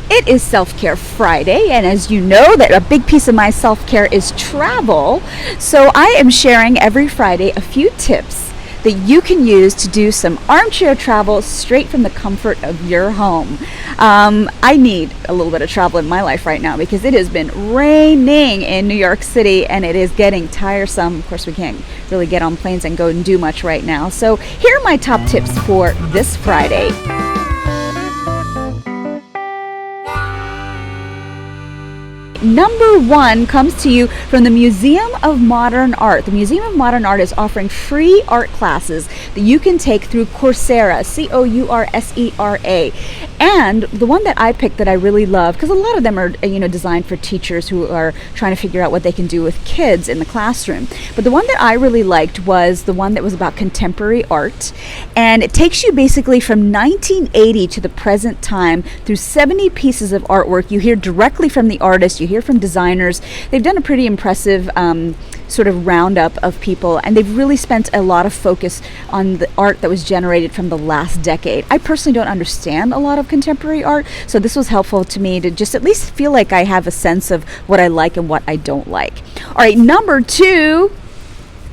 It is Self-Care Friday, and as you know, that a big piece of my self-care is travel. So I am sharing every Friday a few tips that you can use to do some armchair travel straight from the comfort of your home. I need a little bit of travel in my life right now because it has been raining in New York City and it is getting tiresome. Of course, we can't really get on planes and go and do much right now. So here are my top tips for this Friday. Number one comes to you from the Museum of Modern Art. The Museum of Modern Art is offering free art classes that you can take through Coursera, Coursera. And the one that I picked that I really love, because a lot of them are designed for teachers who are trying to figure out what they can do with kids in the classroom. But the one that I really liked was the one that was about contemporary art. And it takes you basically from 1980 to the present time through 70 pieces of artwork. You hear directly from the artist, you hear from designers. They've done a pretty impressive sort of roundup of people, and they've really spent a lot of focus on the art that was generated from the last decade. I personally don't understand a lot of contemporary art, so this was helpful to me to just at least feel like I have a sense of what I like and what I don't like. All right, number two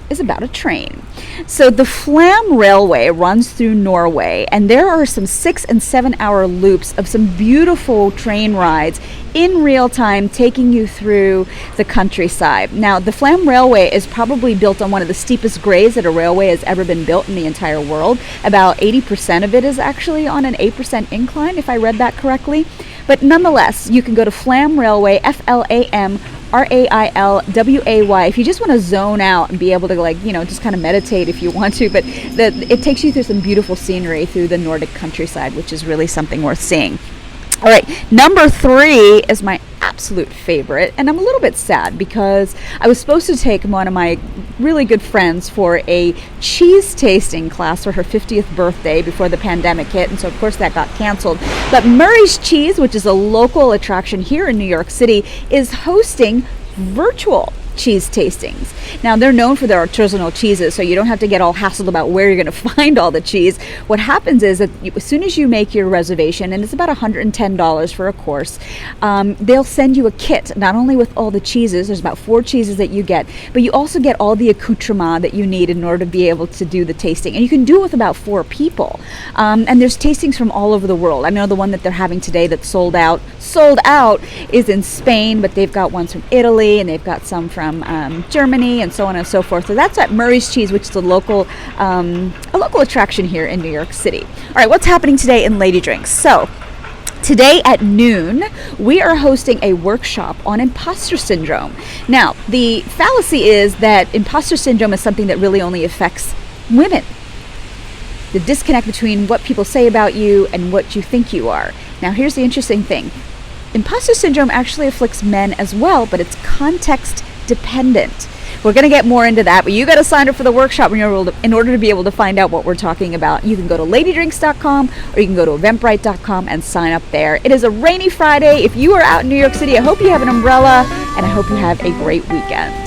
is about a train. So the Flam Railway runs through Norway, and there are some 6 and 7 hour loops of some beautiful train rides in real time taking you through the countryside. Now, the Flam Railway is probably built on one of the steepest grades that a railway has ever been built in the entire world. About 80% of it is actually on an 8% incline, if I read that correctly. But nonetheless, you can go to Flam Railway, FLAMRAILWAY, if you just want to zone out and be able to just kind of meditate if you want to. But it takes you through some beautiful scenery through the Nordic countryside, which is really something worth seeing. All right, number three is my absolute favorite, and I'm a little bit sad because I was supposed to take one of my really good friends for a cheese tasting class for her 50th birthday before the pandemic hit, and so of course that got canceled. But Murray's Cheese, which is a local attraction here in New York City, is hosting virtual cheese tastings. Now, they're known for their artisanal cheeses, so you don't have to get all hassled about where you're going to find all the cheese. What happens is that as soon as you make your reservation, and it's about $110 for a course, they'll send you a kit, not only with all the cheeses, there's about 4 cheeses that you get, but you also get all the accoutrement that you need in order to be able to do the tasting. And you can do it with about 4 people. And there's tastings from all over the world. I know the one that they're having today that's sold out is in Spain, but they've got ones from Italy, and they've got some from Germany, and so on and so forth. So that's at Murray's Cheese, which is a local attraction here in New York City. All right, what's happening today in Lady Drinks? So today at noon, we are hosting a workshop on impostor syndrome. Now, the fallacy is that impostor syndrome is something that really only affects women. The disconnect between what people say about you and what you think you are. Now, here's the interesting thing. Impostor syndrome actually afflicts men as well, but it's context dependent. We're going to get more into that, but you got to sign up for the workshop in order to be able to find out what we're talking about. You can go to ladydrinks.com or you can go to eventbrite.com and sign up there. It is a rainy Friday. If you are out in New York City, I hope you have an umbrella and I hope you have a great weekend.